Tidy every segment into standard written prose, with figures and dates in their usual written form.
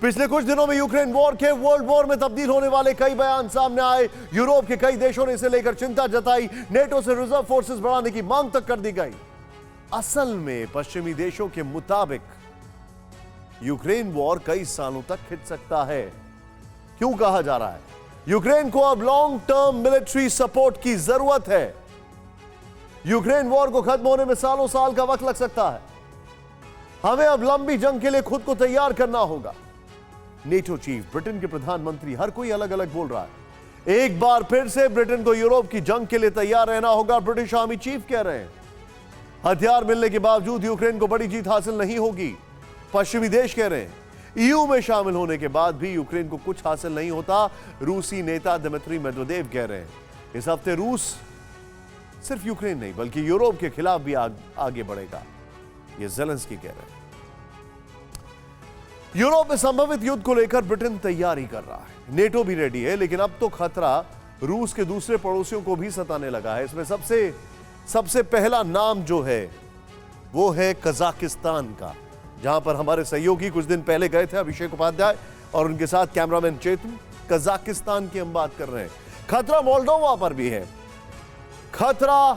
पिछले कुछ दिनों में यूक्रेन वॉर के वर्ल्ड वॉर में तब्दील होने वाले कई बयान सामने आए। यूरोप के कई देशों ने इसे लेकर चिंता जताई। नेटो से रिजर्व फोर्सेस बढ़ाने की मांग तक कर दी गई। असल में पश्चिमी देशों के मुताबिक यूक्रेन वॉर कई सालों तक खिंच सकता है। क्यों कहा जा रहा है? यूक्रेन को अब लॉन्ग टर्म मिलिट्री सपोर्ट की जरूरत है। यूक्रेन वॉर को खत्म होने में सालों साल का वक्त लग सकता है। हमें अब लंबी जंग के लिए खुद को तैयार करना होगा। नेटो चीफ, ब्रिटेन के प्रधानमंत्री, हर कोई अलग अलग बोल रहा है। एक बार फिर से ब्रिटेन को यूरोप की जंग के लिए तैयार रहना होगा, ब्रिटिश आर्मी चीफ कह रहे हैं। हथियार मिलने के बावजूद यूक्रेन को बड़ी जीत हासिल नहीं होगी, पश्चिमी देश कह रहे हैं। ईयू में शामिल होने के बाद भी यूक्रेन को कुछ हासिल नहीं होता, रूसी नेता दिमित्री मेदवेदेव कह रहे हैं। इस हफ्ते रूस सिर्फ यूक्रेन नहीं बल्कि यूरोप के खिलाफ भी आगे बढ़ेगा, ये ज़ेलेंस्की कह रहे हैं। यूरोप में संभवित युद्ध को लेकर ब्रिटेन तैयारी कर रहा है। नेटो भी रेडी है, लेकिन अब तो खतरा रूस के दूसरे पड़ोसियों को भी सताने लगा है। इसमें सबसे पहला नाम जो है वो है कजाकिस्तान का, जहां पर हमारे सहयोगी कुछ दिन पहले गए थे, अभिषेक उपाध्याय और उनके साथ कैमरामैन चेतन। कजाकिस्तान की हम बात कर रहे हैं। खतरा मोल्डोवा पर भी है, खतरा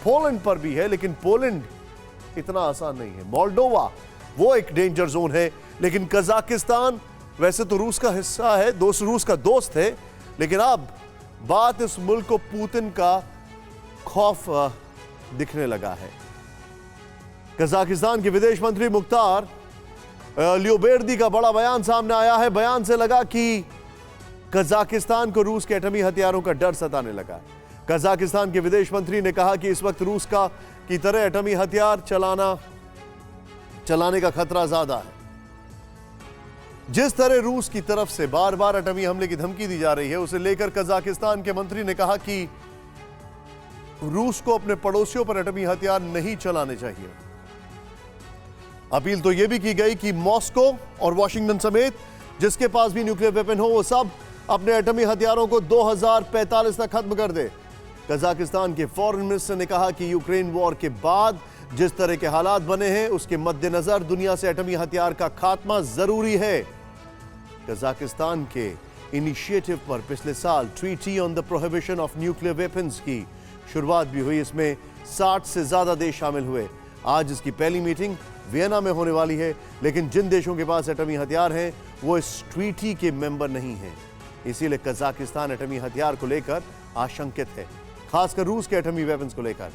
पोलैंड पर भी है, लेकिन पोलैंड इतना आसान नहीं है। मोल्डोवा वो एक डेंजर जोन है, लेकिन कजाकिस्तान वैसे तो रूस का हिस्सा है, रूस का दोस्त है, लेकिन अब बात इस मुल्क को पुतिन का खौफ दिखने लगा है। कजाकिस्तान के विदेश मंत्री मुख्तार लियोबेर्दी का बड़ा बयान सामने आया है। बयान से लगा कि कजाकिस्तान को रूस के एटमी हथियारों का डर सताने लगा। कजाकिस्तान के विदेश मंत्री ने कहा कि इस वक्त रूस की तरह एटमी हथियार चलाने का खतरा ज्यादा है। जिस तरह रूस की तरफ से बार बार एटमी हमले की धमकी दी जा रही है, उसे लेकर कजाकिस्तान के मंत्री ने कहा कि रूस को अपने पड़ोसियों पर एटमी हथियार नहीं चलाने चाहिए। अपील तो यह भी की गई कि मॉस्को और वॉशिंगटन समेत जिसके पास भी न्यूक्लियर वेपन हो, वो सब अपने एटमी हथियारों को 2045 तक खत्म कर दे। कजाकिस्तान के फॉरेन मिनिस्टर ने कहा कि यूक्रेन वॉर के बाद जिस तरह के हालात बने हैं, उसके मद्देनजर दुनिया से एटमी हथियार का खात्मा जरूरी है। कजाकिस्तान के इनिशिएटिव पर पिछले साल treaty on the prohibition of nuclear weapons की शुरुआत भी हुई। इसमें 60 से ज्यादा देश शामिल हुए। आज इसकी पहली मीटिंग वियना में होने वाली है, लेकिन जिन देशों के पास एटमी हथियार हैं वो इस ट्रीटी के मेंबर नहीं हैं। इसीलिए कजाकिस्तान एटमी हथियार को लेकर आशंकित है, खासकर रूस के एटमी वेपन्स को लेकर।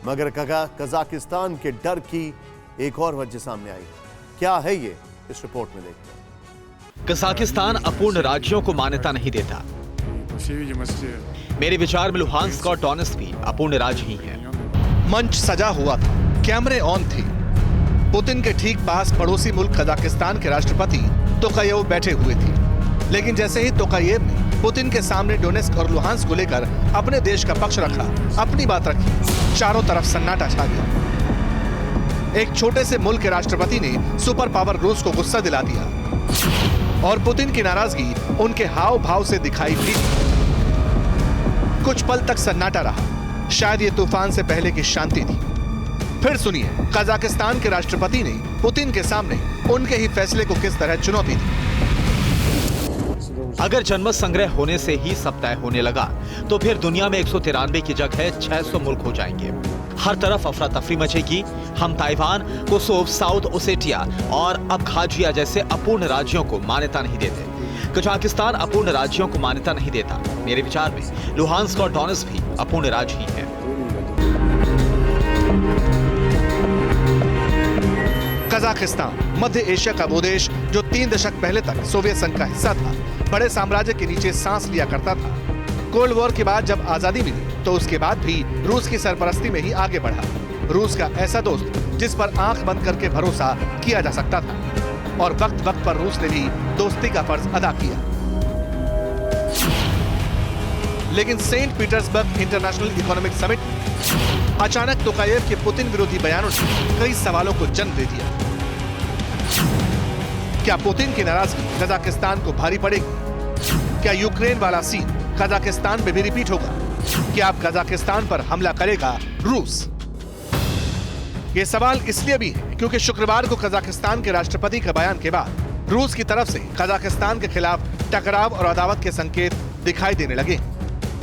मगर कजाकिस्तान के डर की एक और वजह सामने आई। क्या है ये, इस रिपोर्ट में देखते हैं। कजाकिस्तान अपूर्ण राज्यों को मान्यता नहीं देता। मेरे विचार में लुहांस्क और डोनेत्स्क भी अपूर्ण राज्य ही हैं। मंच सजा हुआ था, कैमरे ऑन थे। पुतिन के ठीक पास पड़ोसी मुल्क कजाकिस्तान के राष्ट्रपति तोकायेव बैठे हुए थे। लेकिन जैसे ही तोकायेव ने पुतिन के सामने डोनेत्स्क और लुहांस्क को लेकर अपने देश का पक्ष रखा, अपनी बात रखी, चारों तरफ सन्नाटा छा गया। एक छोटे से मुल्क के राष्ट्रपति ने सुपर पावर रूस को गुस्सा दिला दिया और पुतिन की नाराजगी उनके हाव भाव से दिखाई दी। कुछ पल तक सन्नाटा रहा, शायद ये तूफान से पहले की शांति थी। फिर सुनिए कजाकिस्तान के राष्ट्रपति ने पुतिन के सामने उनके ही फैसले को किस तरह चुनौती दी। अगर जनमत संग्रह होने से ही सब तय होने लगा तो फिर दुनिया में 193 की जगह 600 मुल्क हो जाएंगे। हर तरफ अफरा तफरी मचेगी। हम ताइवान, कोसोव, साउथ ओसेटिया और अबखाजिया जैसे अपूर्ण राज्यों को मान्यता नहीं देते। कजाकिस्तान अपूर्ण राज्यों को मान्यता नहीं देता। मेरे विचार में लुहांस्क और डोनेत्स्क भी अपूर्ण राज्य ही है। कजाकिस्तान मध्य एशिया का वो देश जो 3 दशक पहले तक सोवियत संघ का हिस्सा था, बड़े साम्राज्य के नीचे सांस लिया करता था। कोल्ड वॉर के बाद जब आजादी मिली तो उसके बाद भी रूस की सरपरस्ती में ही आगे बढ़ा। रूस का ऐसा दोस्त जिस पर आंख बंद करके भरोसा किया जा सकता था, और वक्त वक्त पर रूस ने भी दोस्ती का फर्ज अदा किया। लेकिन Saint Petersburg international economic summit अचानक तोकायेव के पुतिन विरोधी बयानों ने कई सवालों को जन्म दे दिया। क्या पुतिन की नाराजगी कजाकिस्तान को भारी पड़ेगी? क्या यूक्रेन वाला सीन कजाकिस्तान में भी रिपीट होगा? क्या अब कजाकिस्तान पर हमला करेगा रूस? ये सवाल इसलिए भी है क्योंकि शुक्रवार को कजाकिस्तान के राष्ट्रपति के बयान के बाद रूस की तरफ से कजाकिस्तान के खिलाफ टकराव और अदावत के संकेत दिखाई देने लगे।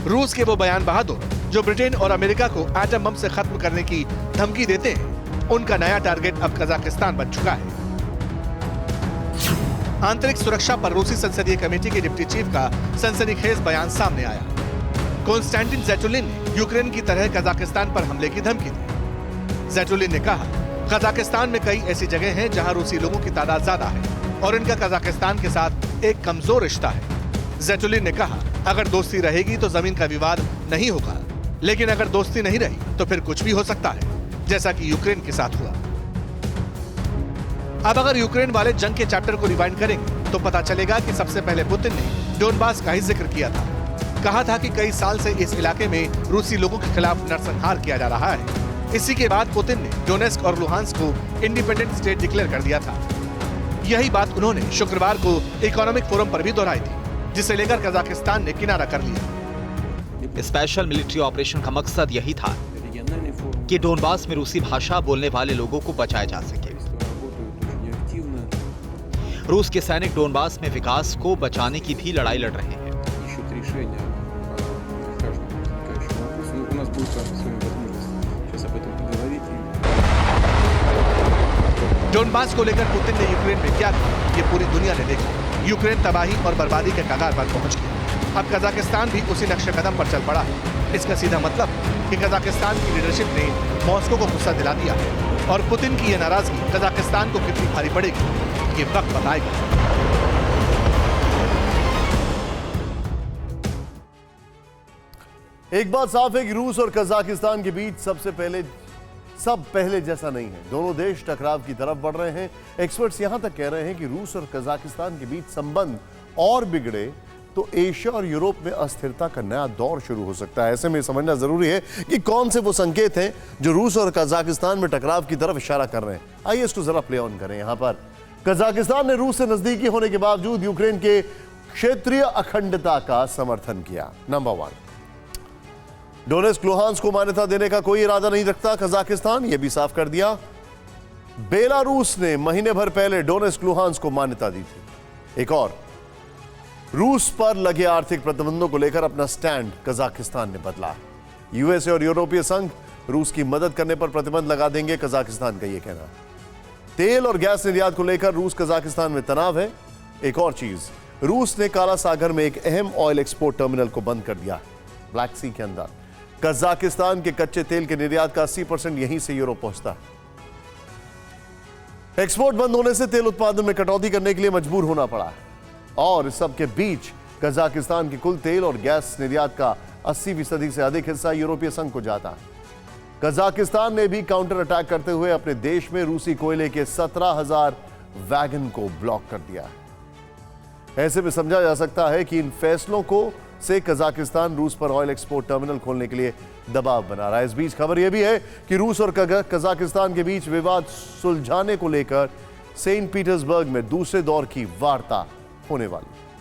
रूस के वो बयान बहादुर जो ब्रिटेन और अमेरिका को एटम बम से खत्म करने की धमकी देते हैं, उनका नया टारगेट अब कजाकिस्तान बन चुका है। आंतरिक सुरक्षा पर रूसी संसदीय कमेटी के डिप्टी चीफ का सनसनीखेज बयान सामने आया। कॉन्स्टेंटिन ज़ैटुलिन ने यूक्रेन की तरह कजाकिस्तान पर हमले की धमकी दी। ज़ैटुलिन ने कहा, कजाकिस्तान में कई ऐसी जगह हैं जहां रूसी लोगों की तादाद ज्यादा है और इनका कजाकिस्तान के साथ एक कमजोर रिश्ता है। ज़ैटुलिन ने कहा, अगर दोस्ती रहेगी तो जमीन का विवाद नहीं होगा, लेकिन अगर दोस्ती नहीं रही तो फिर कुछ भी हो सकता है, जैसा कि यूक्रेन के साथ हुआ। अब अगर यूक्रेन वाले जंग के चैप्टर को रिवाइंड करेंगे तो पता चलेगा कि सबसे पहले पुतिन ने डोनबास का ही जिक्र किया था। कहा था कि कई साल से इस इलाके में रूसी लोगों के खिलाफ नरसंहार किया जा रहा है। इसी के बाद पुतिन ने डोनेस्क और लुहांस्क को इंडिपेंडेंट स्टेट डिक्लेयर कर दिया था। यही बात उन्होंने शुक्रवार को इकोनॉमिक फोरम पर भी दोहराई थी, जिसे लेकर कजाकिस्तान ने किनारा कर लिया। स्पेशल मिलिट्री ऑपरेशन का मकसद यही था कि डोनबास में रूसी भाषा बोलने वाले लोगों को बचाया जा सके। रूस के सैनिक डोनबास में विकास को बचाने की भी लड़ाई लड़ रहे हैं। डोनबास को लेकर पुतिन ने यूक्रेन में क्या किया, ये पूरी दुनिया ने देखा। यूक्रेन तबाही और बर्बादी के कगार पर पहुंच गया। अब कजाकिस्तान भी उसी नक्शे कदम पर चल पड़ा है। इसका सीधा मतलब कि कजाकिस्तान की लीडरशिप ने मॉस्को को गुस्सा दिला दिया है और पुतिन की यह नाराजगी कजाकिस्तान को कितनी भारी पड़ेगी, ये वक्त बताएगा। एक बात साफ है कि रूस और कजाकिस्तान के बीच सब पहले जैसा नहीं है। दोनों देश टकराव की तरफ बढ़ रहे हैं। एक्सपर्ट्स यहां तक कह रहे हैं कि रूस और कजाकिस्तान के बीच संबंध और बिगड़े तो एशिया और यूरोप में अस्थिरता का नया दौर शुरू हो सकता है। ऐसे में समझना जरूरी है कि कौन से वो संकेत हैं जो रूस और कजाकिस्तान में टकराव की तरफ इशारा कर रहे हैं। आइए इसको जरा प्ले ऑन करें। यहां पर कजाकिस्तान ने रूस से नजदीकी होने के बावजूद यूक्रेन के क्षेत्रीय अखंडता का समर्थन किया। नंबर 1, डोनेस्क लुहांस्क को मान्यता देने का कोई इरादा नहीं रखता कजाकिस्तान, यह भी साफ कर दिया। बेलारूस ने महीने भर पहले डोनेस्क लुहांस्क को मान्यता दी थी। एक और, रूस पर लगे आर्थिक प्रतिबंधों को लेकर अपना स्टैंड कजाकिस्तान ने बदला। यूएसए और यूरोपीय संघ रूस की मदद करने पर प्रतिबंध लगा देंगे, कजाकिस्तान का यह कहना। तेल और गैस निर्यात को लेकर रूस कजाकिस्तान में तनाव है। एक और चीज, रूस ने काला सागर में एक अहम ऑयल एक्सपोर्ट टर्मिनल को बंद कर दिया, ब्लैक सी के अंदर। कजाकिस्तान के कच्चे तेल के निर्यात का 80% यहीं से यूरोप पहुंचता है। एक्सपोर्ट बंद होने से तेल उत्पादन में कटौती करने के लिए मजबूर होना पड़ा है और इस सब के बीच कजाकिस्तान के कुल तेल और गैस निर्यात का 80% से अधिक हिस्सा यूरोपीय संघ को जाता है। कजाकिस्तान ने भी काउंटर अटैक करते हुए अपने देश में रूसी कोयले के 17,000 वैगन को ब्लॉक कर दिया है। ऐसे में समझा जा सकता है कि इन फैसलों को से कजाकिस्तान रूस पर ऑयल एक्सपोर्ट टर्मिनल खोलने के लिए दबाव बना रहा है। इस बीच खबर यह भी है कि रूस और कजाकिस्तान के बीच विवाद सुलझाने को लेकर सेंट पीटर्सबर्ग में दूसरे दौर की वार्ता होने वाली।